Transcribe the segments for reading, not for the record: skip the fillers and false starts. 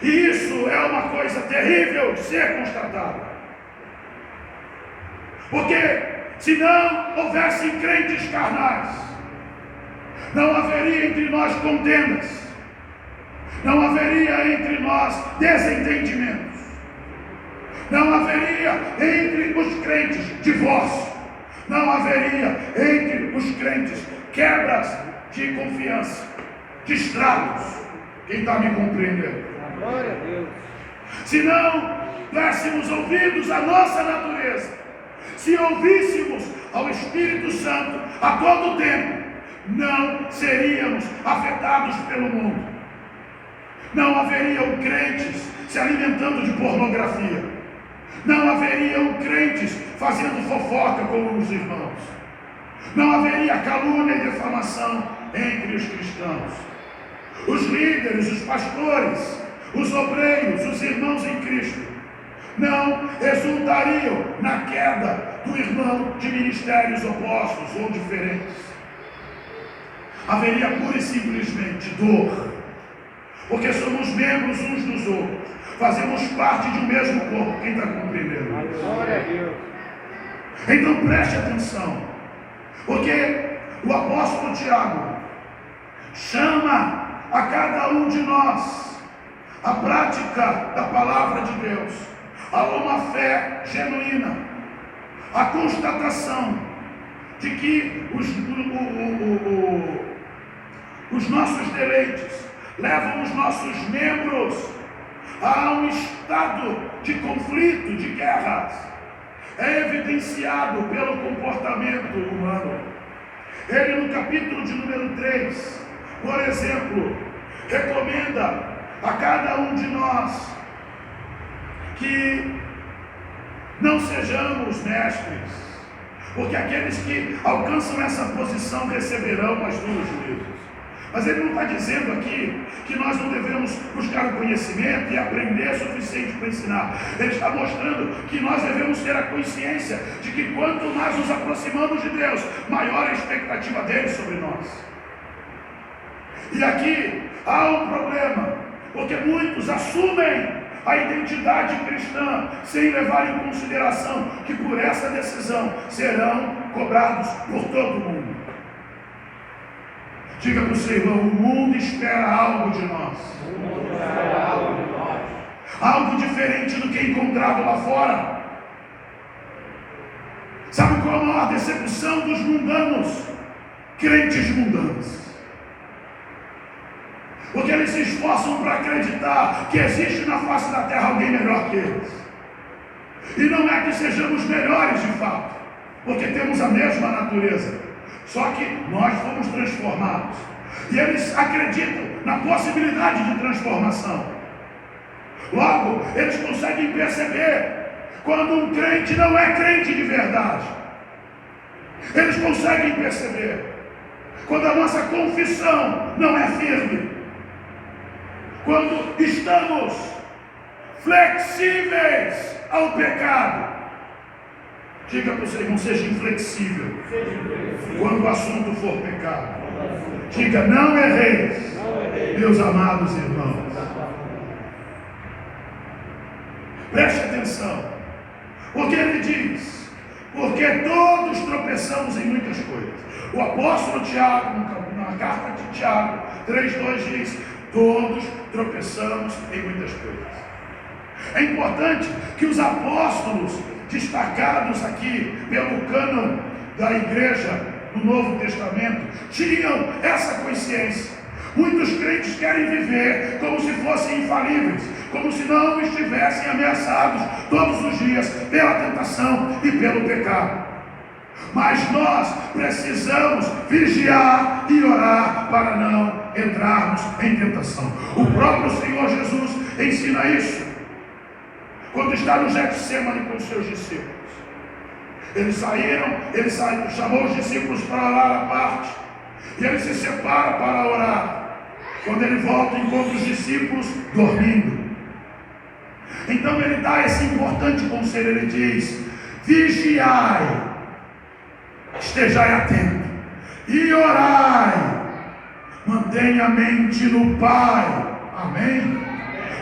E isso é uma coisa terrível de ser constatada. Porque se não houvessem crentes carnais, não haveria entre nós contendas, não haveria entre nós desentendimentos, não haveria entre os crentes divórcio, não haveria entre os crentes quebras de confiança, distratos. Quem está me compreendendo? Glória a Deus. Se não dessemos ouvidos à nossa natureza, se ouvíssemos ao Espírito Santo a todo tempo, não seríamos afetados pelo mundo. Não haveriam crentes se alimentando de pornografia. Não haveriam crentes fazendo fofoca com os irmãos. Não haveria calúnia e defamação entre os cristãos. Os líderes, os pastores, os obreiros, os irmãos em Cristo não resultariam na queda do irmão de ministérios opostos ou diferentes. Haveria pura e simplesmente dor, porque somos membros uns dos outros, fazemos parte de um mesmo corpo. Quem está compreendendo? Glória a Deus. Então preste atenção, porque o apóstolo Tiago chama a cada um de nós a prática da palavra de Deus, a uma fé genuína, a constatação de que os nossos deleites levam os nossos membros a um estado de conflito, de guerras. É evidenciado pelo comportamento humano. Ele, no capítulo de número 3, por exemplo, recomenda a cada um de nós que não sejamos mestres, porque aqueles que alcançam essa posição receberão as duros juízos. Mas ele não está dizendo aqui que nós não devemos buscar o conhecimento e aprender o suficiente para ensinar. Ele está mostrando que nós devemos ter a consciência de que quanto mais nos aproximamos de Deus, maior é a expectativa dele sobre nós. E aqui há um problema, porque muitos assumem a identidade cristã sem levar em consideração que por essa decisão serão cobrados por todo mundo. Diga para o seu irmão: o mundo espera algo de nós. Algo diferente do que é encontrado lá fora. Sabe qual é a maior decepção dos mundanos? Crentes mundanos. Porque eles se esforçam para acreditar que existe na face da terra alguém melhor que eles. E não é que sejamos melhores de fato, porque temos a mesma natureza. Só que nós fomos transformados. E eles acreditam na possibilidade de transformação. Logo, eles conseguem perceber quando um crente não é crente de verdade. Eles conseguem perceber quando a nossa confissão não é firme. Quando estamos flexíveis ao pecado. Diga para o seu irmão: seja inflexível quando o assunto for pecado. Diga: não erreis, meus amados irmãos. Preste atenção, porque ele diz: porque todos tropeçamos em muitas coisas. O apóstolo Tiago, na carta de Tiago 3:2 diz: todos tropeçamos em muitas coisas. É importante que os apóstolos destacados aqui pelo cânon da igreja no Novo Testamento tinham essa consciência. Muitos crentes querem viver como se fossem infalíveis, como se não estivessem ameaçados todos os dias pela tentação e pelo pecado. Mas nós precisamos vigiar e orar para não entrarmos em tentação. O próprio Senhor Jesus ensina isso quando está no Getsemane com os seus discípulos. Eles saíram, chamou os discípulos para orar à parte, e ele se separa para orar. Quando ele volta, encontra os discípulos dormindo. Então ele dá esse importante conselho. Ele diz: vigiai, estejai atento e orai, mantenha a mente no Pai. Amém?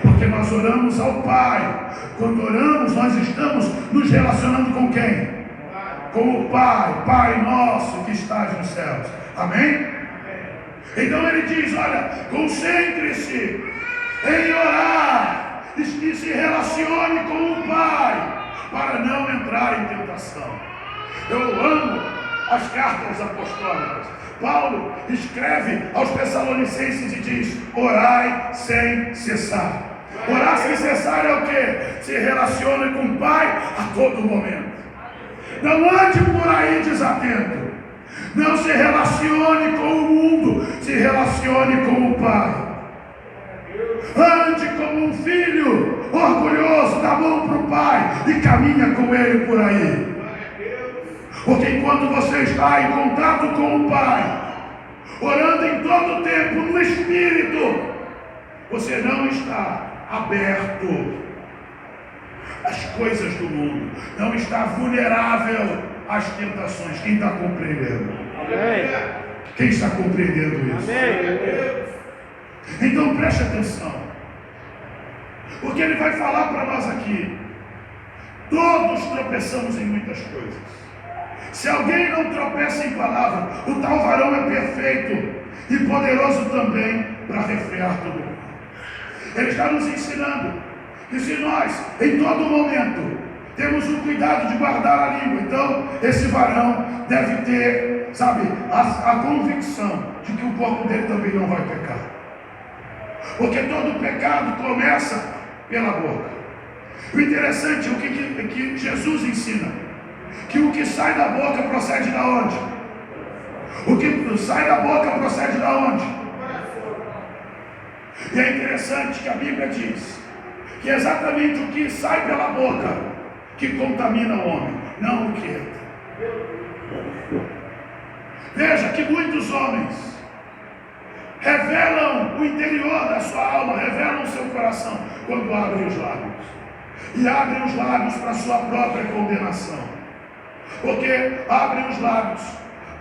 Porque nós oramos ao Pai. Quando oramos, nós estamos nos relacionando com quem? Com o Pai. Pai nosso que estás nos céus. Amém? Então ele diz, olha, concentre-se em orar e se relacione com o Pai para não entrar em tentação. Eu amo as cartas apostólicas. Paulo escreve aos Tessalonicenses e diz, orai sem cessar. Orar sem cessar é o quê? Se relacione com o Pai a todo momento. Não ande por aí desatento. Não se relacione com o mundo, se relacione com o Pai. Ande como um filho orgulhoso, dá a mão para o Pai e caminha com Ele por aí. Porque enquanto você está em contato com o Pai, orando em todo o tempo no Espírito, você não está aberto às coisas do mundo, não está vulnerável às tentações. Quem está compreendendo? Amém. Quem está compreendendo isso? Amém. Então preste atenção, porque ele vai falar para nós aqui. Todos tropeçamos em muitas coisas. Se alguém não tropeça em palavra, o tal varão é perfeito e poderoso também para refrear todo mundo. Ele está nos ensinando que se nós, em todo momento, temos o cuidado de guardar a língua, então esse varão deve ter, sabe, a convicção de que o corpo dele também não vai pecar. Porque todo pecado começa pela boca. O interessante é o que Jesus ensina, que o que sai da boca procede da onde? O que sai da boca procede da onde? E é interessante que a Bíblia diz que é exatamente o que sai pela boca que contamina o homem, não o que entra. Veja que muitos homens revelam o interior da sua alma, revelam o seu coração quando abrem os lábios. E abrem os lábios para a sua própria condenação. Porque abrem os lábios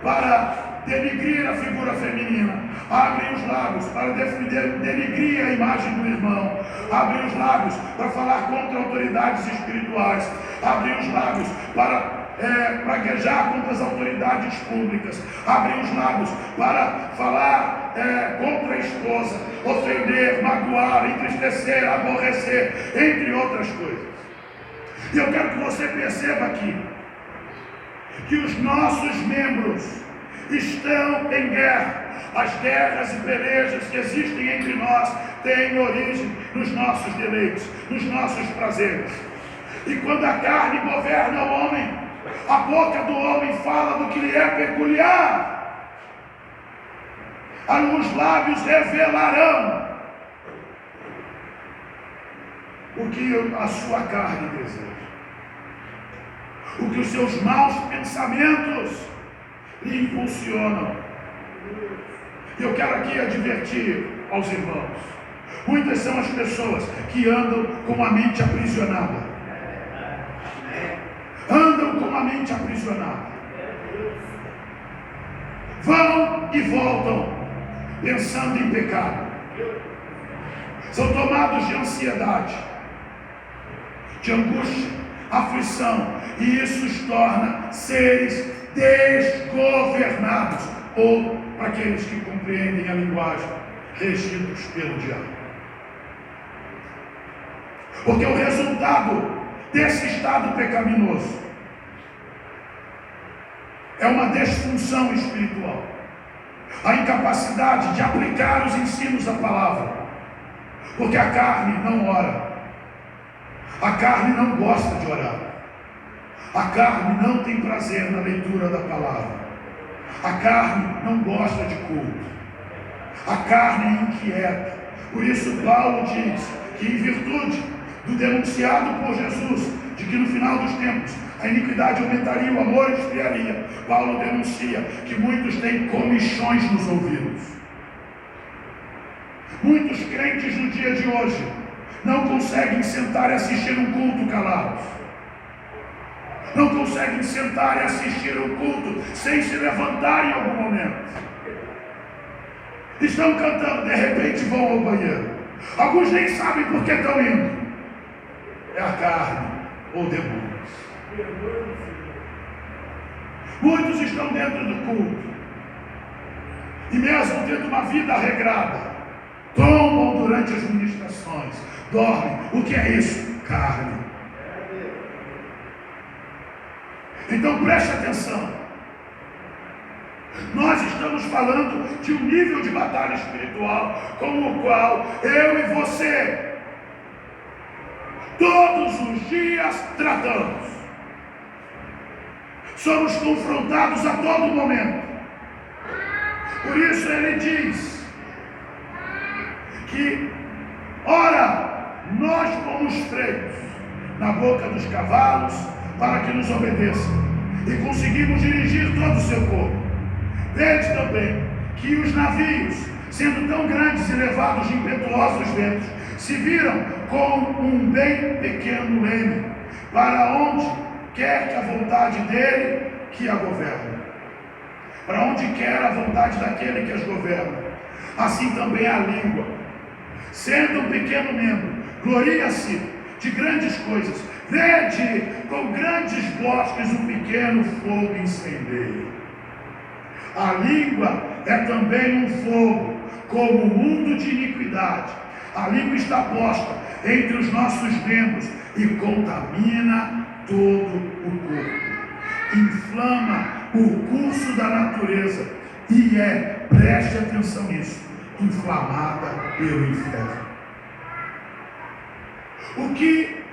para denigrir a figura feminina, abrem os lábios para denigrir a imagem do irmão, abrem os lábios para falar contra autoridades espirituais, abrem os lábios para praguejar contra as autoridades públicas, abrem os lábios para falar contra a esposa, ofender, magoar, entristecer, aborrecer, entre outras coisas. E eu quero que você perceba aqui que os nossos membros estão em guerra. As guerras e pelejas que existem entre nós têm origem nos nossos deleites, nos nossos prazeres. E quando a carne governa o homem, a boca do homem fala do que lhe é peculiar. Os lábios revelarão o que a sua carne deseja, o que os seus maus pensamentos lhe impulsionam. Eu quero aqui advertir aos irmãos: muitas são as pessoas que andam com a mente aprisionada. Andam com a mente aprisionada. Vão e voltam pensando em pecado. São tomados de ansiedade, de angústia, aflição, e isso os torna seres desgovernados, ou, para aqueles que compreendem a linguagem, regidos pelo diabo. Porque o resultado desse estado pecaminoso é uma desfunção espiritual, a incapacidade de aplicar os ensinos da palavra, porque a carne não ora, a carne não gosta de orar, a carne não tem prazer na leitura da palavra, a carne não gosta de culto, a carne é inquieta. Por isso Paulo diz que, em virtude do denunciado por Jesus, de que no final dos tempos a iniquidade aumentaria, o amor esfriaria, Paulo denuncia que muitos têm comichões nos ouvidos. Muitos crentes no dia de hoje não conseguem sentar e assistir um culto calados. Não conseguem sentar e assistir um culto sem se levantar em algum momento. Estão cantando, de repente vão ao banheiro. Alguns nem sabem por que estão indo. É a carne ou demônios. Muitos estão dentro do culto e mesmo tendo uma vida regrada, tombam durante as ministrações, dormem. O que é isso? Carne. Então preste atenção. Nós estamos falando de um nível de batalha espiritual como o qual eu e você todos os dias tratamos. Somos confrontados a todo momento. Por isso ele diz que, ora, nós pomos freios na boca dos cavalos para que nos obedeçam e conseguimos dirigir todo o seu corpo. Vede também que os navios, sendo tão grandes e levados de impetuosos ventos, se viram com um bem pequeno leme, para onde quer que a vontade dele que a governa. Para onde quer a vontade daquele que as governa. Assim também a língua, sendo um pequeno membro, gloria-se de grandes coisas. Vede com grandes bosques um pequeno fogo incendeia. A língua é também um fogo, como um mundo de iniquidade. A língua está posta entre os nossos membros e contamina todo o corpo. Inflama o curso da natureza e preste atenção nisso, inflamada pelo inferno. O que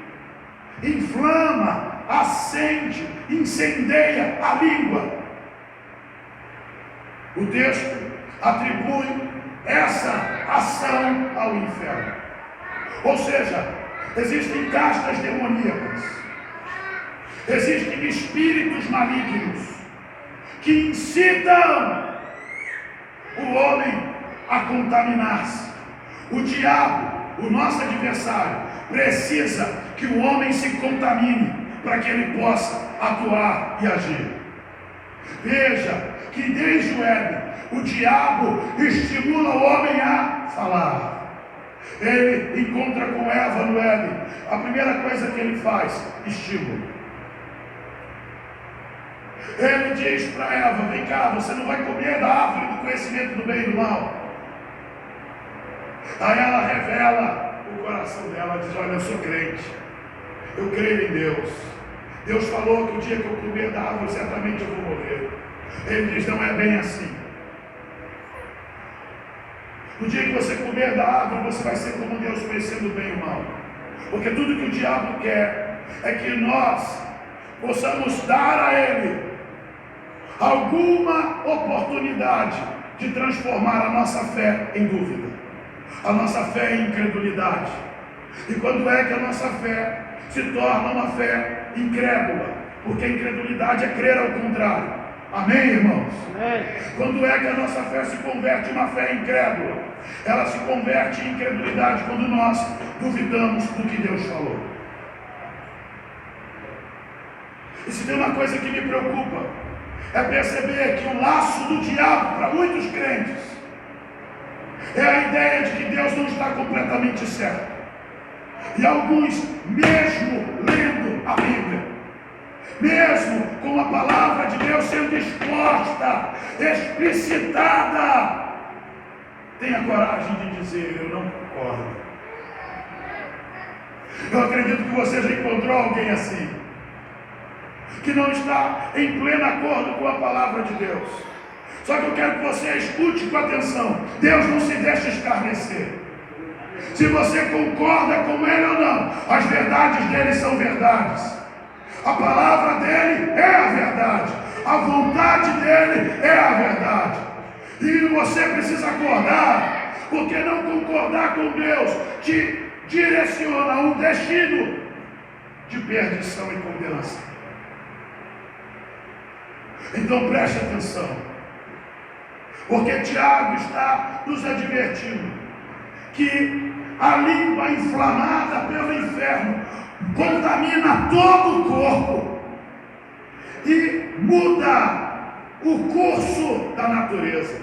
inflama, acende, incendeia a língua. O texto atribui essa ação ao inferno. Ou seja, existem castas demoníacas, existem espíritos malignos que incitam o homem a contaminar-se. O diabo, o nosso adversário, precisa que o homem se contamine para que ele possa atuar e agir. Veja que desde o Éden, o diabo estimula o homem a falar. Ele encontra com Eva no Éden. A primeira coisa que ele faz, estímulo. Ele diz para Eva: vem cá, você não vai comer da árvore do conhecimento do bem e do mal. Aí ela revela o coração dela, diz: olha, eu sou crente, eu creio em Deus. Deus falou que o dia que eu comer da árvore, certamente eu vou morrer. Ele diz: não é bem assim. No dia que você comer da árvore, você vai ser como Deus, conhecendo o bem e o mal. Porque tudo que o diabo quer é que nós possamos dar a ele alguma oportunidade de transformar a nossa fé em dúvida, a nossa fé em incredulidade. E quando é que a nossa fé se torna uma fé incrédula? Porque a incredulidade é crer ao contrário. Amém, irmãos? Amém. Quando é que a nossa fé se converte em uma fé incrédula? Ela se converte em incredulidade quando nós duvidamos do que Deus falou. E se tem uma coisa que me preocupa, é perceber que o laço do diabo para muitos crentes é a ideia de que Deus não está completamente certo. E alguns, mesmo lendo a Bíblia, mesmo com a palavra de Deus sendo exposta, explicitada, tem a coragem de dizer: eu não concordo. Eu acredito que você já encontrou alguém assim, que não está em pleno acordo com a palavra de Deus. Só que eu quero que você escute com atenção: Deus não se deixa escarnecer. Se você concorda com Ele ou não, as verdades dele são verdades. A palavra dele é a verdade. A vontade dele é a verdade. E você precisa acordar, porque não concordar com Deus te direciona a um destino de perdição e condenação. Então preste atenção, porque Tiago está nos advertindo que a língua inflamada pelo inferno contamina todo o corpo e muda o curso da natureza.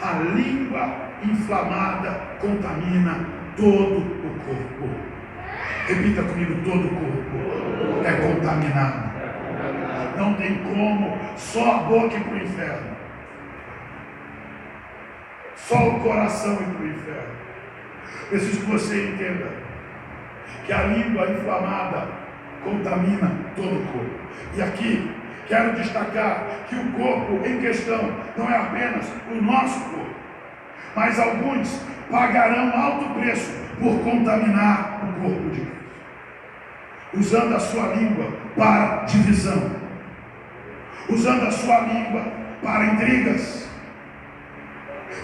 A língua inflamada contamina todo o corpo. Repita comigo: todo o corpo é contaminado. Não tem como, só a boca ir para o inferno. Só o coração ir para o inferno. Preciso que você entenda que a língua inflamada contamina todo o corpo. E aqui quero destacar que o corpo em questão não é apenas o nosso corpo, mas alguns pagarão alto preço por contaminar o corpo de Deus, usando a sua língua para divisão, usando a sua língua para intrigas.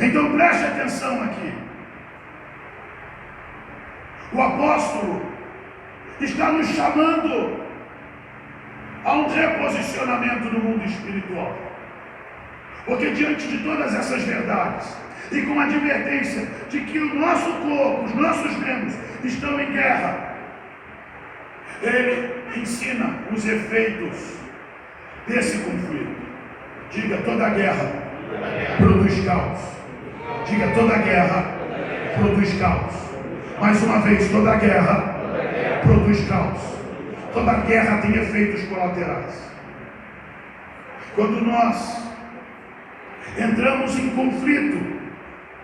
Então preste atenção aqui. O apóstolo está nos chamando a um reposicionamento no mundo espiritual. Porque diante de todas essas verdades, e com a advertência de que o nosso corpo, os nossos membros estão em guerra, ele ensina os efeitos desse conflito. Diga: toda guerra produz caos. Diga: toda guerra produz caos. Mais uma vez: toda guerra produz caos. Toda guerra tem efeitos colaterais. Quando nós entramos em conflito,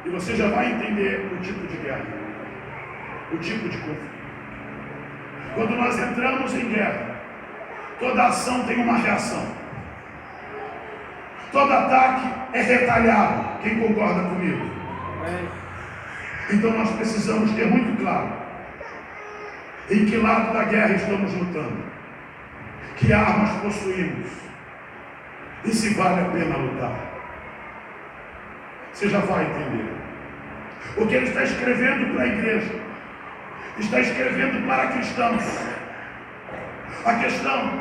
e você já vai entender o tipo de guerra, o tipo de conflito. Quando nós entramos em guerra, toda ação tem uma reação. Todo ataque é retalhado. Quem concorda comigo? Então nós precisamos ter muito claro em que lado da guerra estamos lutando, que armas possuímos e se vale a pena lutar. Você já vai entender. Porque ele está escrevendo para a igreja, está escrevendo para cristãos. A questão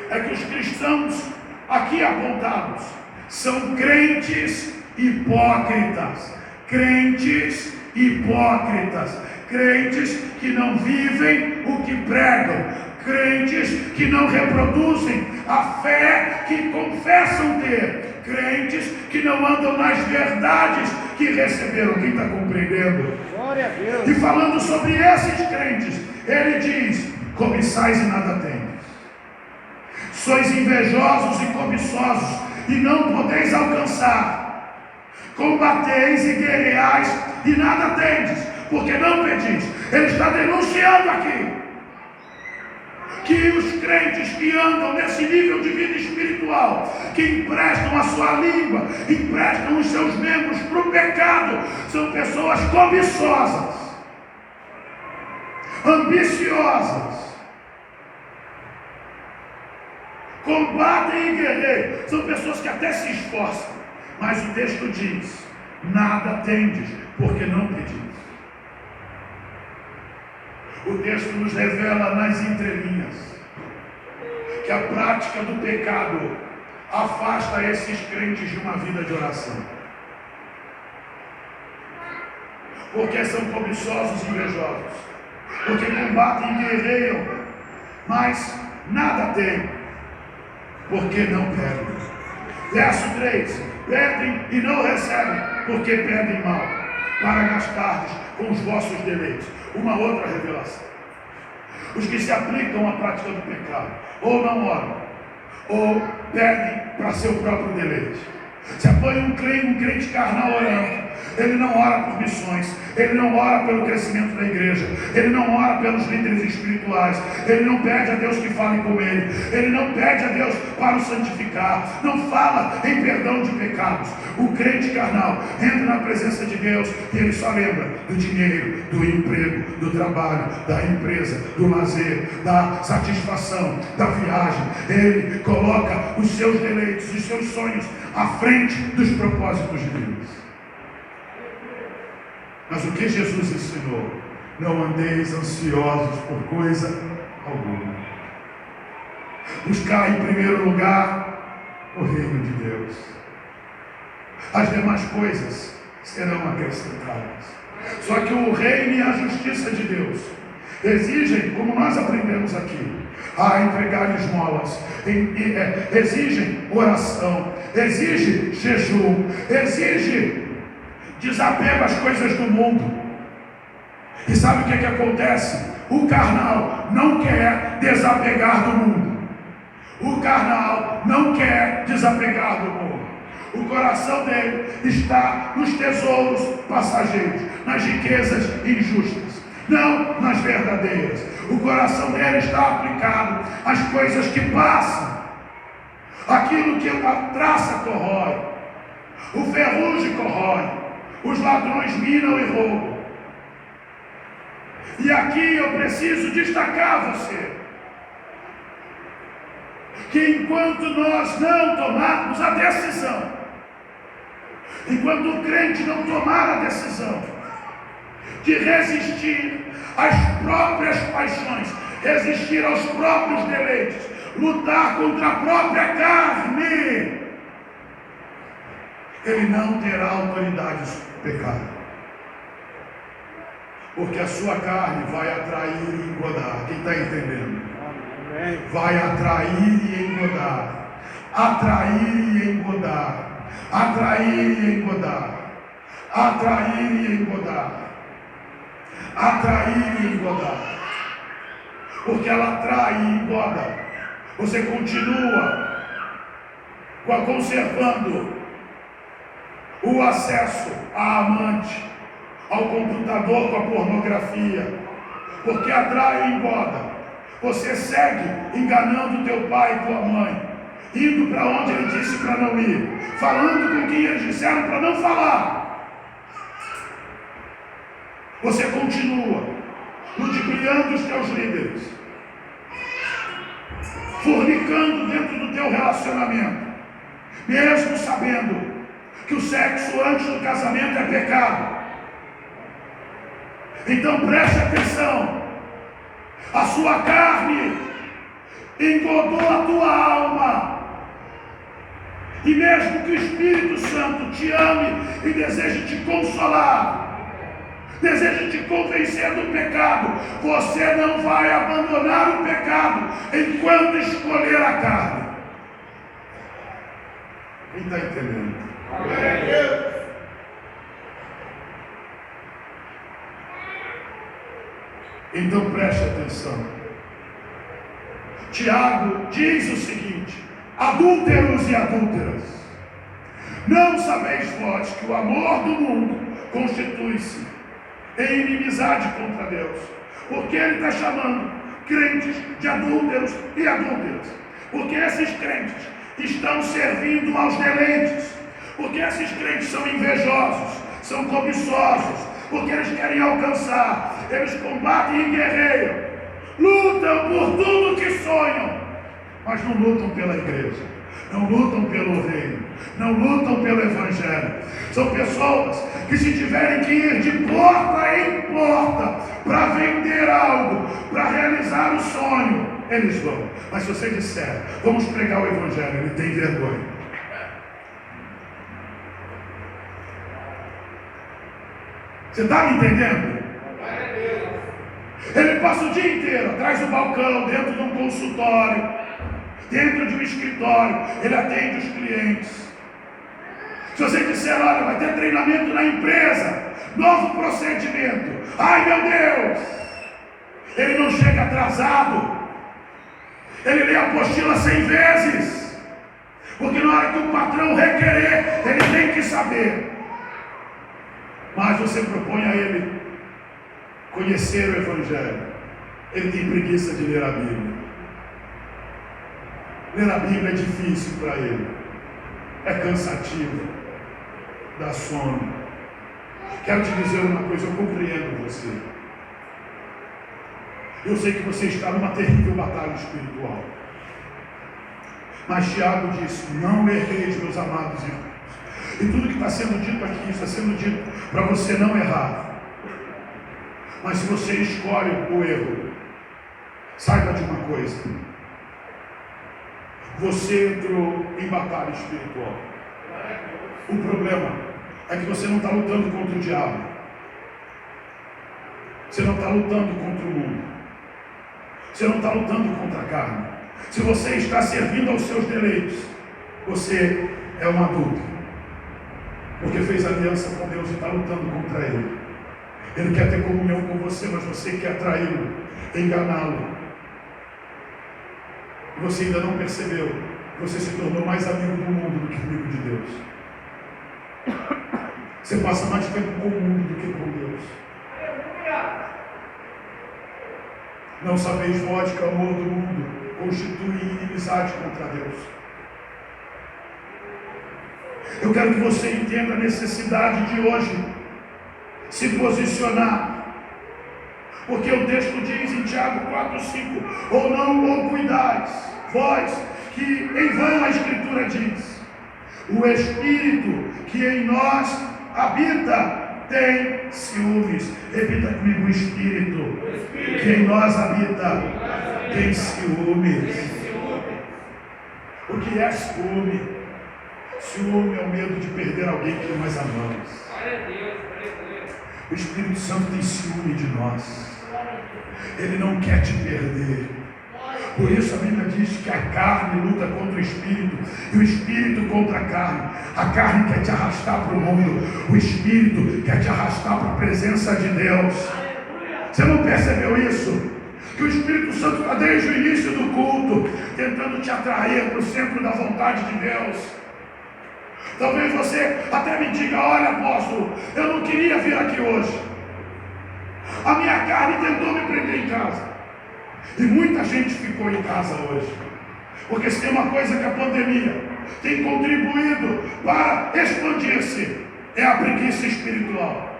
é que os cristãos aqui apontados são crentes hipócritas. Crentes hipócritas. Crentes que não vivem o que pregam. Crentes que não reproduzem a fé que confessam ter. Crentes que não andam nas verdades que receberam. Quem está compreendendo? Glória a Deus. E falando sobre esses crentes, ele diz: cobiçais e nada tendes. Sois invejosos e cobiçosos e não podeis alcançar. Combateis e guerreais e nada tendes, porque não pedis. Ele está denunciando aqui que os crentes que andam nesse nível de vida espiritual, que emprestam a sua língua, emprestam os seus membros para o pecado, são pessoas cobiçosas, ambiciosas, combatem e guerreiam, são pessoas que até se esforçam, mas o texto diz: nada tendes, porque não pedis. O texto nos revela nas entrelinhas que a prática do pecado afasta esses crentes de uma vida de oração, porque são cobiçosos e invejosos, porque combatem e guerreiam, mas nada têm, porque não pedem. Verso 3: pedem e não recebem, porque pedem mal, para gastardes com os vossos deleites. Uma outra revelação: os que se aplicam à prática do pecado, ou não oram, ou pedem para seu próprio deleite. Se apoia um crente carnal orando, ele não ora por missões, ele não ora pelo crescimento da igreja, ele não ora pelos líderes espirituais, ele não pede a Deus que fale com ele não pede a Deus para o santificar, não fala em perdão de pecados. O crente carnal entra na presença de Deus e ele só lembra do dinheiro, do emprego, do trabalho, da empresa, do lazer, da satisfação, da viagem. Ele coloca os seus deleites, os seus sonhos à frente dos propósitos de Deus. Mas o que Jesus ensinou? Não andeis ansiosos por coisa alguma. Buscar em primeiro lugar o reino de Deus. As demais coisas serão acrescentadas. Só que o reino e a justiça de Deus exigem, como nós aprendemos aqui, a entregar esmolas, exigem oração, exige jejum, exige Desapego às coisas do mundo. E sabe o que acontece? O carnal não quer desapegar do mundo. O carnal não quer desapegar do mundo. O coração dele está nos tesouros passageiros, nas riquezas injustas, não nas verdadeiras. O coração dele está aplicado às coisas que passam, aquilo que a traça corrói, o ferrugem corrói, os ladrões minam e roubam. E aqui eu preciso destacar você, que enquanto nós não tomarmos a decisão, enquanto o crente não tomar a decisão de resistir às próprias paixões, resistir aos próprios deleites, lutar contra a própria carne, ele não terá autoridade sobre o pecado. Porque a sua carne vai atrair e engodar. Quem está entendendo? Amém. Vai atrair e engodar. Atrair e engodar. Atrair e engodar. Atrair e engodar. Atrair e engodar. Porque ela atrai e engoda. Você continua conservando o acesso à amante, ao computador com a pornografia, porque atrai e engoda. Você segue enganando teu pai e tua mãe, indo para onde ele disse para não ir, falando com quem eles disseram para não falar. Você continua ludibriando os teus líderes, fornicando dentro do teu relacionamento, mesmo sabendo que o sexo antes do casamento é pecado. Então preste atenção, a sua carne engodou a tua alma, e mesmo que o Espírito Santo te ame e deseje te consolar, deseje te convencer do pecado, você não vai abandonar o pecado enquanto escolher a carne. Quem está entendendo? Amém. Então preste atenção. Tiago diz o seguinte: adúlteros e adúlteras, não sabeis vós que o amor do mundo constitui-se em inimizade contra Deus? Porque ele está chamando crentes de adúlteros e adúlteras, porque esses crentes estão servindo aos deleites, porque esses crentes são invejosos, são cobiçosos, porque eles querem alcançar, eles combatem e guerreiam, lutam por tudo que sonham, mas não lutam pela igreja, não lutam pelo reino, não lutam pelo evangelho. São pessoas que, se tiverem que ir de porta em porta para vender algo, para realizar o sonho, eles vão. Mas se você disser, vamos pregar o evangelho, ele tem vergonha. Você está me entendendo? Ele passa o dia inteiro atrás do balcão, dentro de um consultório, dentro de um escritório, ele atende os clientes. Se você disser, olha, vai ter treinamento na empresa, novo procedimento, ai meu Deus, ele não chega atrasado, ele lê a apostila 100 vezes, porque na hora que o patrão requerer, ele tem que saber. Mas você propõe a ele conhecer o evangelho, ele tem preguiça de ler a Bíblia. Ler a Bíblia é difícil para ele, é cansativo, dá sono. Quero te dizer uma coisa, eu compreendo você. Eu sei que você está numa terrível batalha espiritual, mas Tiago disse: não erreis, meus amados irmãos. E tudo que está sendo dito aqui está sendo dito para você não errar. Mas se você escolhe o erro, saiba de uma coisa: você entrou em batalha espiritual. O problema é que você não está lutando contra o diabo, você não está lutando contra o mundo, você não está lutando contra a carne. Se você está servindo aos seus deleites, você é um adulto. porque fez aliança com Deus e está lutando contra ele. Ele quer ter comunhão com você, mas você quer traí-lo, enganá-lo. E você ainda não percebeu. Você se tornou mais amigo do mundo do que amigo de Deus. Você passa mais tempo com o mundo do que com Deus. Não sabeis vós que o amor do mundo constitui inimizade contra Deus. Eu quero que você entenda a necessidade de hoje se posicionar. Porque o texto diz em Tiago 4:5: ou não ou cuidais, vós que em vão a Escritura diz, o Espírito que em nós habita tem ciúmes. Repita comigo: o Espírito que em nós habita tem ciúmes. O que é ciúme? Ciúme é o medo de perder alguém que nós amamos. O Espírito Santo tem ciúme de nós. Ele não quer te perder. Por isso a Bíblia diz que a carne luta contra o Espírito e o Espírito contra a carne. A carne quer te arrastar para o mundo, o Espírito quer te arrastar para a presença de Deus. Você não percebeu isso? Que o Espírito Santo está desde o início do culto tentando te atrair para o centro da vontade de Deus. Talvez você até me diga: olha, apóstolo, eu não queria vir aqui hoje. A minha carne tentou me prender em casa. E muita gente ficou em casa hoje. Porque se tem uma coisa que a pandemia tem contribuído para expandir-se, é a preguiça espiritual.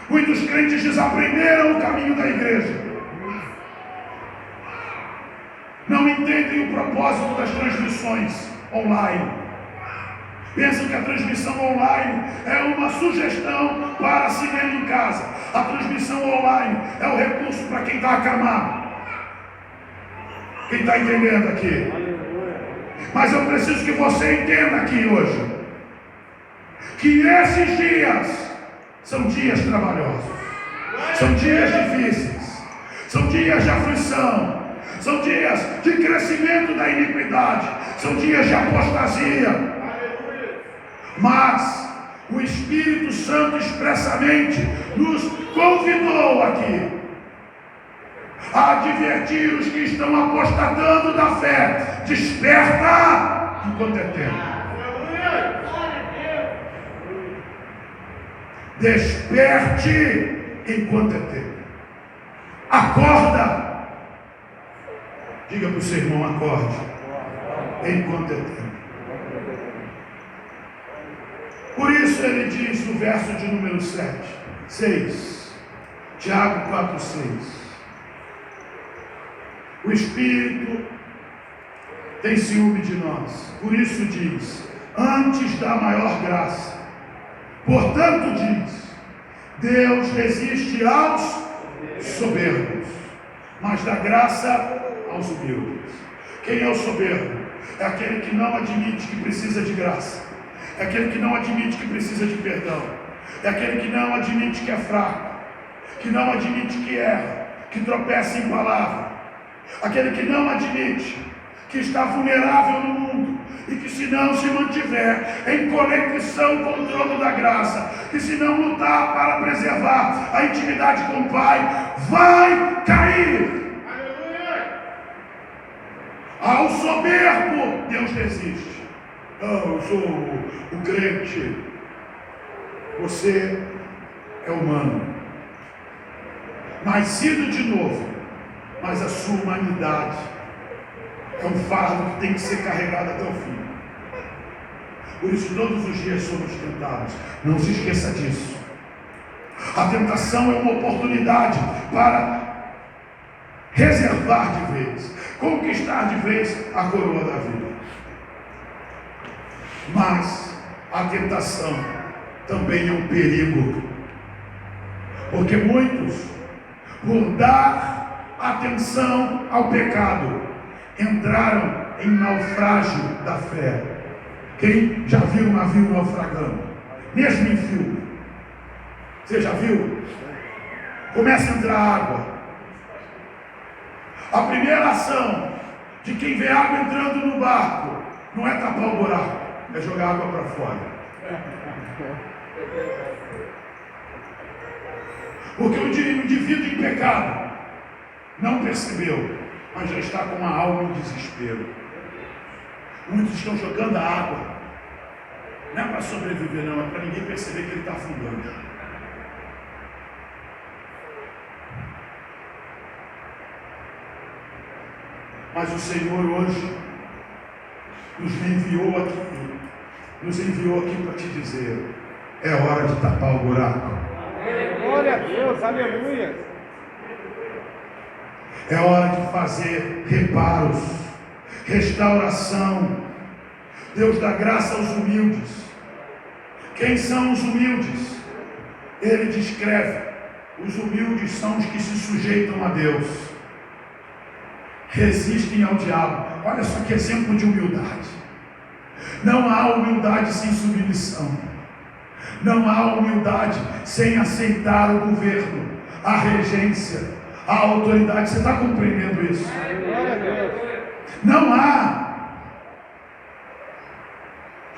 Muitos crentes desaprenderam o caminho da igreja. Não entendem o propósito das transmissões online. Pensam que a transmissão online é uma sugestão para cinema em casa. A transmissão online é o recurso para quem está acamado. Quem está entendendo aqui? Mas eu preciso que você entenda aqui hoje que esses dias são dias trabalhosos, são dias difíceis, são dias de aflição, são dias de crescimento da iniquidade, são dias de apostasia. Mas o Espírito Santo expressamente nos convidou aqui a advertir os que estão apostatando da fé: desperta enquanto é tempo. Desperte enquanto é tempo. Acorda. Diga para o seu irmão: acorde enquanto é tempo. Por isso ele diz no verso de número 6, Tiago 4:6, o Espírito tem ciúme de nós. Por isso diz: antes da maior graça. Portanto diz: Deus resiste aos soberbos, mas dá graça aos humildes. Quem é o soberbo? É aquele que não admite que precisa de graça. É aquele que não admite que precisa de perdão. É aquele que não admite que é fraco, que não admite que erra, que tropeça em palavra. Aquele que não admite que está vulnerável no mundo e que, se não se mantiver em conexão com o trono da graça, que se não lutar para preservar a intimidade com o Pai, vai cair. Ao soberbo Deus resiste. Eu sou o crente. Você é humano, nascido de novo, mas a sua humanidade é um fardo que tem que ser carregado até o fim. Por isso todos os dias somos tentados. Não se esqueça disso. A tentação é uma oportunidade para reservar de vez, conquistar de vez a coroa da vida. Mas a tentação também é um perigo, porque muitos, por dar atenção ao pecado, entraram em naufrágio da fé. Quem já viu um navio naufragando? Mesmo em filme. Você já viu? Começa a entrar água. A primeira ação de quem vê água entrando no barco não é tapar o buraco, é jogar água para fora. Porque o indivíduo em pecado não percebeu, mas já está com a alma em desespero. Muitos estão jogando a água, não é para sobreviver não, é para ninguém perceber que ele está afundando. Mas o Senhor hoje nos enviou aqui para te dizer, é hora de tapar o buraco. Glória a Deus, aleluia. É hora de fazer reparos, restauração. Deus dá graça aos humildes. Quem são os humildes? Ele descreve: os humildes são os que se sujeitam a Deus, resistem ao diabo. Olha só que exemplo de humildade. Não há humildade sem submissão. Não há humildade sem aceitar o governo, a regência, a autoridade. Você está compreendendo isso? Glória a Deus. Não há.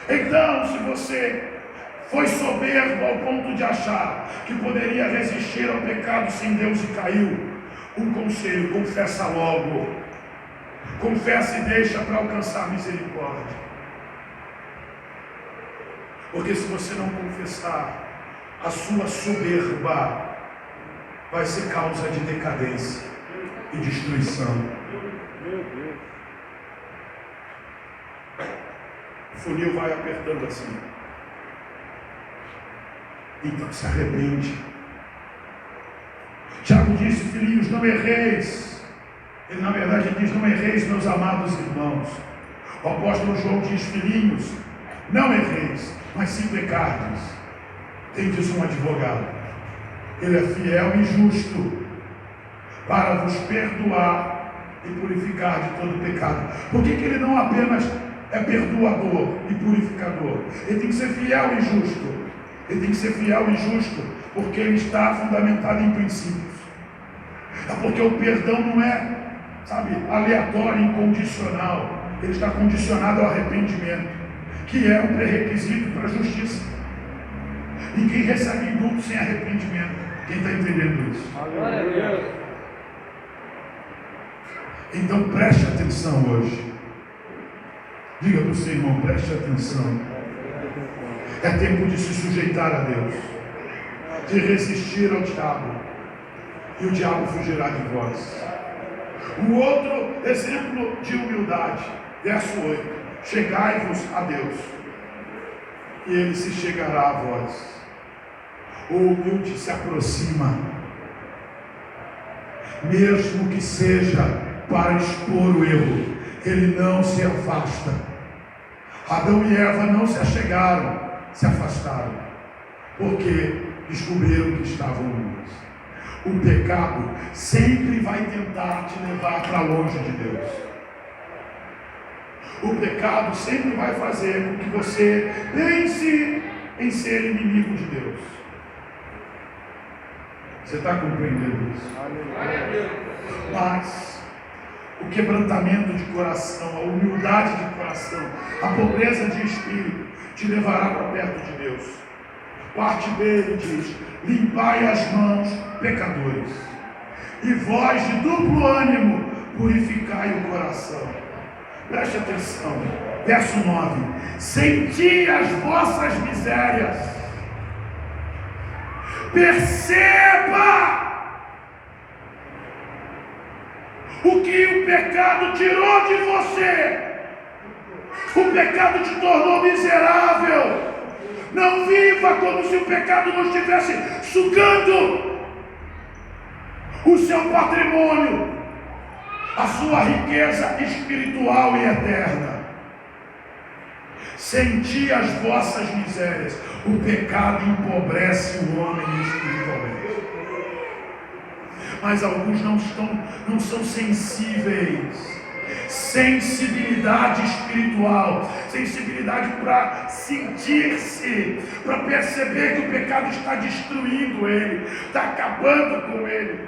Então, se você foi soberbo ao ponto de achar que poderia resistir ao pecado sem Deus e caiu, um conselho: confessa logo. Confessa e deixa para alcançar misericórdia. Porque se você não confessar, a sua soberba vai ser causa de decadência e destruição. Meu Deus. O funil vai apertando assim. Então se arrepende. Tiago disse: filhinhos, não erreis. Ele na verdade diz: não erreis, meus amados irmãos. O apóstolo João diz: filhinhos, não erreis, mas se pecardes, tendes um advogado. Ele é fiel e justo para vos perdoar e purificar de todo pecado. Por que ele não apenas é perdoador e purificador? Ele tem que ser fiel e justo. Ele tem que ser fiel e justo porque ele está fundamentado em princípios. É porque o perdão não é, aleatório, incondicional. Ele está condicionado ao arrependimento, que é um pré-requisito para a justiça. Ninguém recebe indulto sem arrependimento. Quem está entendendo isso? Glória a Deus. Então preste atenção hoje. Diga para o seu irmão: preste atenção. É tempo de se sujeitar a Deus, de resistir ao diabo, e o diabo fugirá de vós. Um outro exemplo de humildade, verso 8: chegai-vos a Deus, e ele se chegará a vós. O humilde se aproxima, mesmo que seja para expor o erro, ele não se afasta. Adão e Eva não se achegaram, se afastaram, porque descobriram que estavam nus. O pecado sempre vai tentar te levar para longe de Deus. O pecado sempre vai fazer com que você pense em ser inimigo de Deus. Você está compreendendo isso? Mas o quebrantamento de coração, a humildade de coração, a pobreza de espírito te levará para perto de Deus. Parte dele diz: limpai as mãos, pecadores, e vós de duplo ânimo, purificai o coração. Preste atenção, verso 9: senti as vossas misérias. Perceba o que o pecado tirou de você. O pecado te tornou miserável. Não viva como se o pecado não estivesse sugando o seu patrimônio, a sua riqueza espiritual e eterna. Senti as vossas misérias. O pecado empobrece o homem espiritualmente. Mas alguns não são sensíveis. Sensibilidade espiritual, sensibilidade para sentir-se, para perceber que o pecado está destruindo ele, está acabando com ele.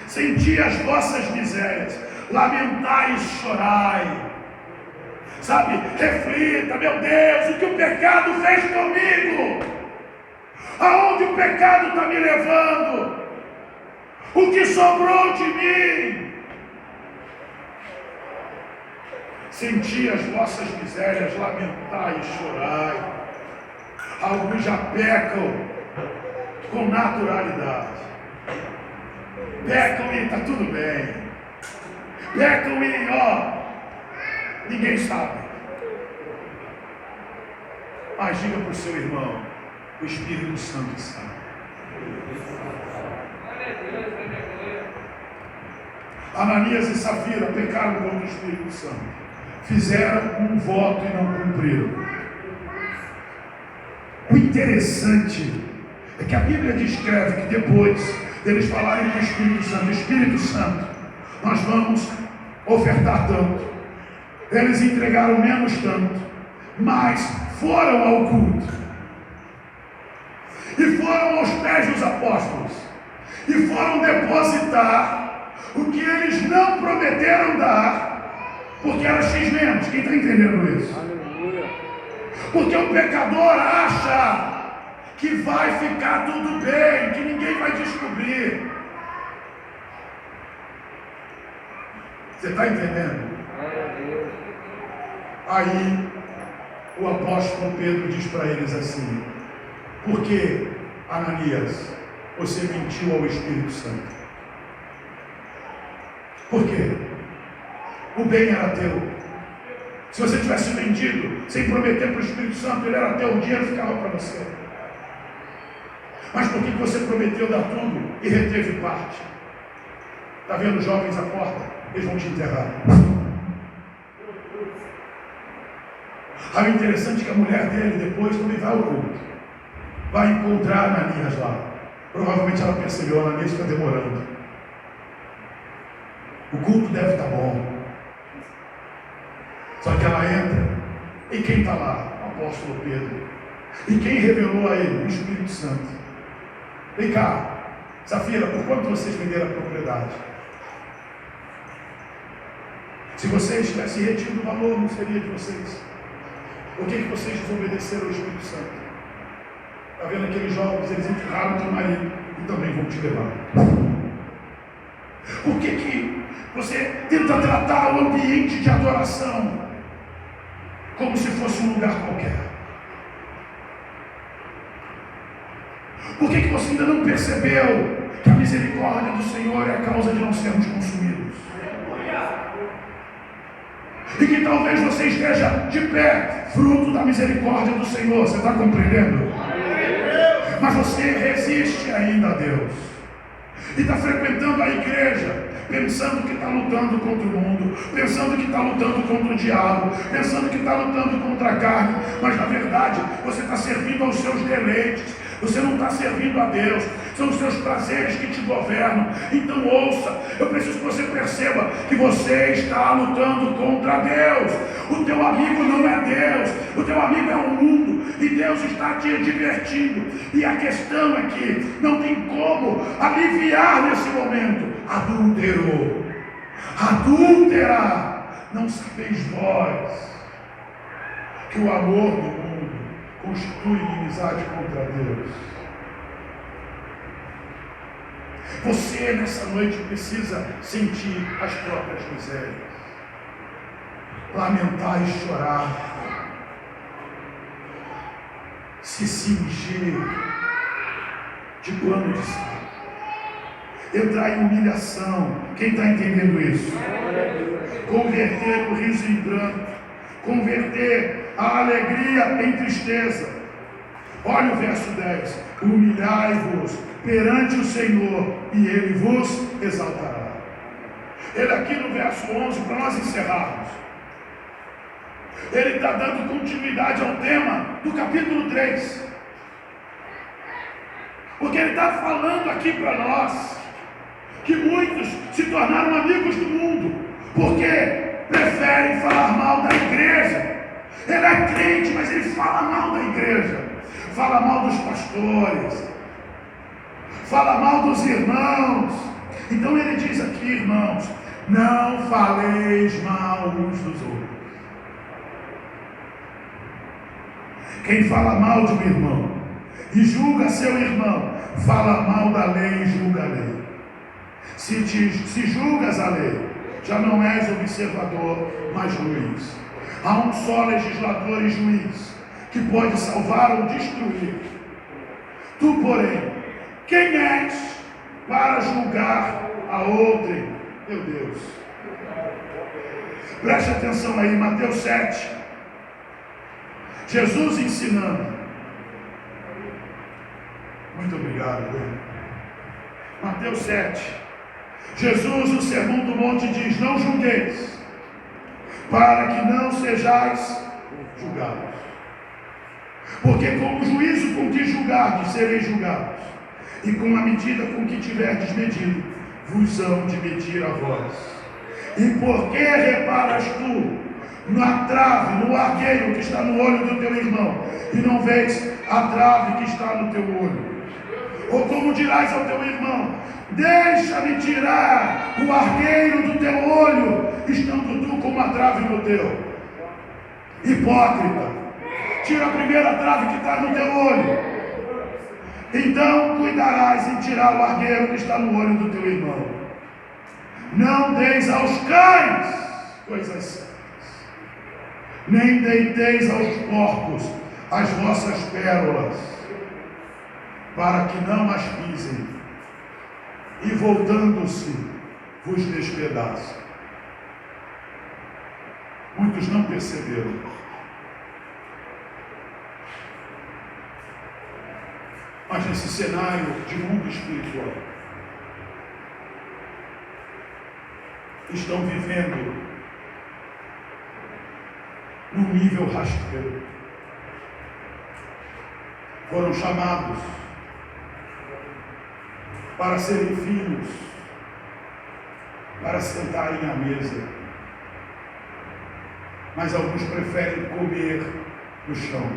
Senti as vossas misérias, lamentai e chorai. Sabe, reflita, meu Deus, o que o pecado fez comigo, aonde o pecado está me levando, o que sobrou de mim. Senti as vossas misérias, lamentai e chorai. Alguns já pecam com naturalidade, pecam e está tudo bem, pecam e ninguém sabe. Mas diga para o seu irmão, o Espírito Santo sabe. Ananias e Safira pecaram contra o Espírito Santo. Fizeram um voto e não cumpriram. O interessante é que a Bíblia descreve que depois deles falarem com o Espírito Santo, nós vamos ofertar tanto. Eles entregaram menos tanto, mas foram ao culto. E foram aos pés dos apóstolos. E foram depositar o que eles não prometeram dar, porque era X menos. Quem está entendendo isso? Aleluia. Porque o pecador acha que vai ficar tudo bem, que ninguém vai descobrir. Você está entendendo? Aí o apóstolo Pedro diz para eles assim: por que, Ananias, você mentiu ao Espírito Santo? Por quê? O bem era teu. Se você tivesse vendido sem prometer para o Espírito Santo, ele era teu, o dinheiro ficava para você. Mas por que você prometeu dar tudo e reteve parte? Está vendo jovens à porta? Eles vão te enterrar. Aí o interessante é que a mulher dele depois também vai ao culto. Vai encontrar Ananias lá. Provavelmente ela percebeu, Ananias está demorando. O culto deve estar bom. Só que ela entra, e quem está lá? O apóstolo Pedro. E quem revelou a ele? O Espírito Santo. Vem cá, Safira, por quanto vocês venderam a propriedade? Se vocês tivessem retido o valor, não seria de vocês. Por que vocês desobedeceram ao Espírito Santo? Está vendo aqueles jovens, eles enterraram teu marido e também vão te levar. Por que você tenta tratar o ambiente de adoração como se fosse um lugar qualquer? Por que você ainda não percebeu que a misericórdia do Senhor é a causa de não sermos consumidos? E que talvez você esteja de pé, fruto da misericórdia do Senhor. Você está compreendendo? Mas você resiste ainda a Deus. E está frequentando a igreja, pensando que está lutando contra o mundo, pensando que está lutando contra o diabo, pensando que está lutando contra a carne, mas na verdade você está servindo aos seus deleites, você não está servindo a Deus, são os seus prazeres que te governam. Então ouça, eu preciso que você perceba que você está lutando contra Deus. O teu amigo não é Deus, o teu amigo é o mundo, e Deus está te divertindo. E a questão é que não tem como aliviar nesse momento. Adúltero, adúltera, não sabeis vós que o amor do mundo constitui inimizade contra Deus. Você nessa noite precisa sentir as próprias misérias, lamentar e chorar, se cingir de pano de saco, entrar em humilhação. Quem está entendendo isso? Converter o riso em pranto, converter a alegria em tristeza. Olha o verso 10: humilhai-vos perante o Senhor e Ele vos exaltará. Ele aqui no verso 11, para nós encerrarmos, ele está dando continuidade ao tema do capítulo 3, porque ele está falando aqui para nós que muitos se tornaram amigos do mundo, porque preferem falar mal da igreja. Ele é crente, mas ele fala mal da igreja, fala mal dos pastores, fala mal dos irmãos. Então ele diz aqui, irmãos, não faleis mal uns dos outros. Quem fala mal de um irmão e julga seu irmão, fala mal da lei e julga a lei. Se julgas a lei, já não és observador, mas juiz. Há um só legislador e juiz, que pode salvar ou destruir. Tu, porém, quem és para julgar a outrem? Meu Deus. Preste atenção aí, Mateus 7. Jesus ensinando. Muito obrigado, Deus. Mateus 7. Jesus, no Sermão do Monte, diz: não julgueis, para que não sejais julgados. Porque com o juízo com que julgardes, sereis julgados, e com a medida com que tiverdes medido, vos hão de medir a vós. E por que reparas tu na trave, no argueiro que está no olho do teu irmão, e não vês a trave que está no teu olho? Ou como dirás ao teu irmão: deixa-me tirar o argueiro do teu olho, estando tu com uma trave no teu? Hipócrita, tira a primeira trave que está no teu olho, então cuidarás em tirar o argueiro que está no olho do teu irmão. Não deis aos cães coisas santas, nem deiteis aos porcos as vossas pérolas, para que não as pisem, e voltando-se vos despedacem. Muitos não perceberam. Mas nesse cenário de mundo espiritual, estão vivendo num nível rasteiro. Foram chamados para serem filhos, para sentarem à mesa, mas alguns preferem comer no chão.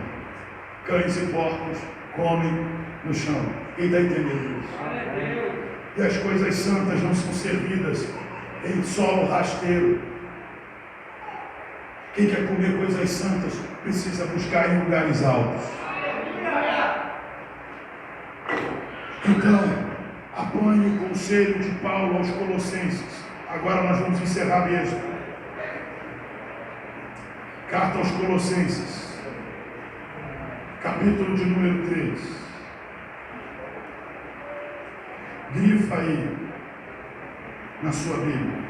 Cães e porcos comem no chão. Quem está entendendo isso? E as coisas santas não são servidas em solo rasteiro. Quem quer comer coisas santas precisa buscar em lugares altos. Então, apanhe o conselho de Paulo aos Colossenses. Agora nós vamos encerrar mesmo. Carta aos Colossenses, capítulo de número 3. Grifa aí na sua Bíblia.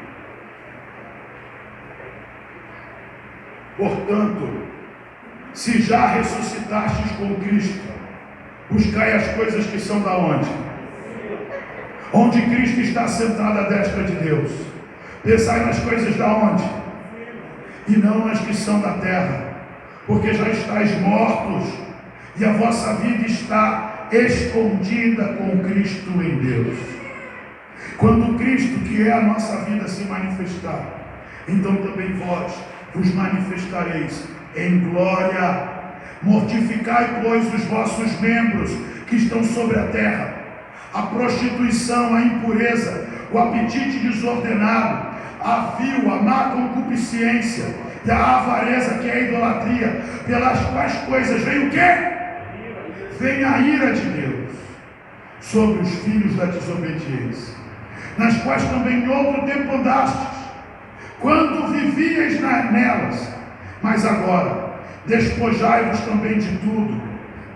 Portanto, se já ressuscitastes com Cristo, buscai as coisas que são da onde? Onde Cristo está sentado à destra de Deus. Pensai nas coisas da onde? E não nas que são da terra, porque já estáis mortos, e a vossa vida está escondida com Cristo em Deus. Quando Cristo, que é a nossa vida, se manifestar, então também vós vos manifestareis em glória. Mortificai, pois, os vossos membros que estão sobre a terra: a prostituição, a impureza, o apetite desordenado, a vil, a má concupiscência e a avareza, que é a idolatria, pelas quais coisas vem o quê? Vem a ira de Deus sobre os filhos da desobediência, nas quais também em outro tempo andastes, quando vivíeis nelas. Mas agora despojai-vos também de tudo: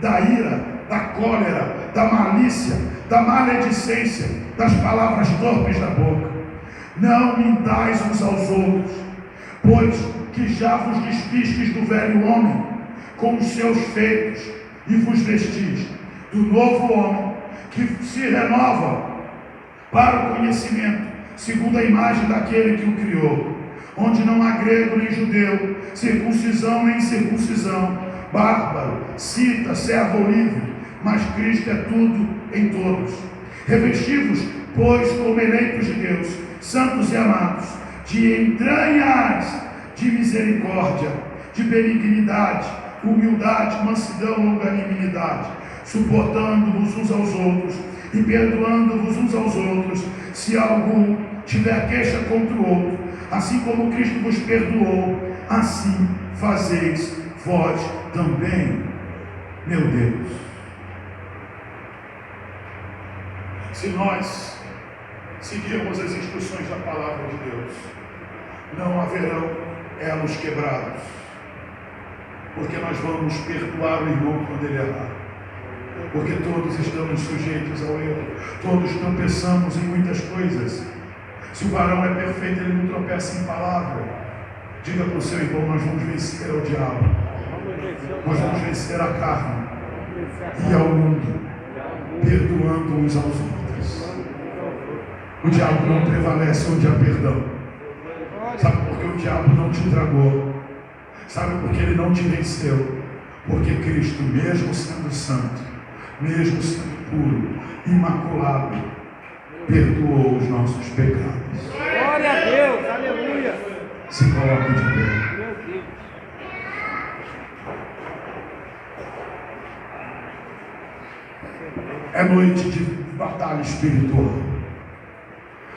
da ira, da cólera, da malícia, da maledicência, das palavras torpes da boca. Não mintais uns aos outros, pois que já vos despistes do velho homem com os seus feitos, e vos vestis do novo homem, que se renova para o conhecimento, segundo a imagem daquele que o criou, onde não há grego nem judeu, circuncisão nem incircuncisão, bárbaro, cita, servo ou livre, mas Cristo é tudo em todos. Revesti-vos, pois, como eleitos de Deus, santos e amados, de entranhas de misericórdia, de benignidade, humildade, mansidão, longanimidade, suportando-vos uns aos outros e perdoando-vos uns aos outros, se algum tiver queixa contra o outro. Assim como Cristo vos perdoou, assim fazeis vós também. Meu Deus, se nós seguirmos as instruções da palavra de Deus, não haverão elos quebrados, porque nós vamos perdoar o irmão quando ele errar, porque todos estamos sujeitos ao erro, todos tropeçamos em muitas coisas. Se o varão é perfeito, ele não tropeça em palavra. Diga para o seu irmão: nós vamos vencer ao diabo, nós vamos vencer a carne e ao mundo, perdoando uns aos outros. O diabo não prevalece onde há perdão. Sabe por que o diabo não te tragou? Sabe por que ele não te venceu? Porque Cristo, mesmo sendo santo, mesmo sendo puro, imaculado, perdoou os nossos pecados. Glória a Deus, aleluia. Se coloque de pé. Meu Deus. É noite de batalha espiritual.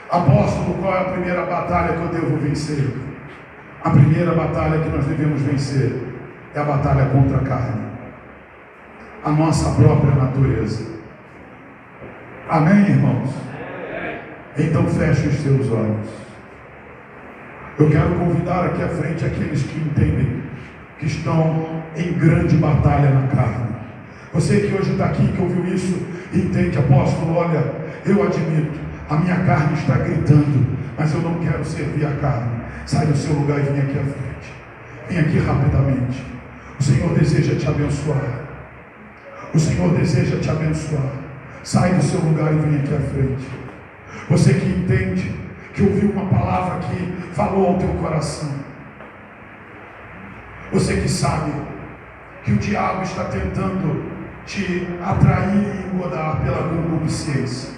Apóstolo, qual é a primeira batalha que eu devo vencer? A primeira batalha que nós devemos vencer é a batalha contra a carne, a nossa própria natureza. Amém, irmãos? Então feche os seus olhos. Eu quero convidar aqui à frente aqueles que entendem que estão em grande batalha na carne. Você que hoje está aqui, que ouviu isso, entende: apóstolo, olha, eu admito, a minha carne está gritando, mas eu não quero servir a carne. Sai do seu lugar e vem aqui à frente. Vem aqui rapidamente. O Senhor deseja te abençoar. O Senhor deseja te abençoar. Sai do seu lugar e vem aqui à frente. Você que entende, que ouviu uma palavra que falou ao teu coração. Você que sabe que o diabo está tentando te atrair e engodar pela concupiscência.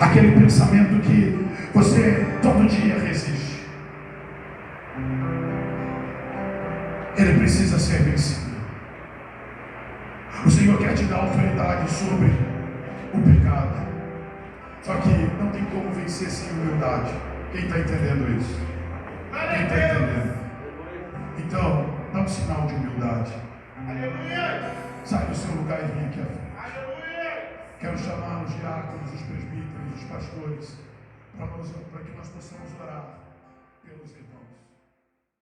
Aquele pensamento que você todo dia resiste. Ele precisa ser vencido. O Senhor quer te dar autoridade sobre o pecado. Só que não tem como vencer sem humildade. Quem está entendendo isso? Quem está entendendo? Então, dá um sinal de humildade. Sai do seu lugar e vem aqui à frente. Quero chamar os diáconos, os presbíteros, os pastores, para que nós possamos orar pelos irmãos.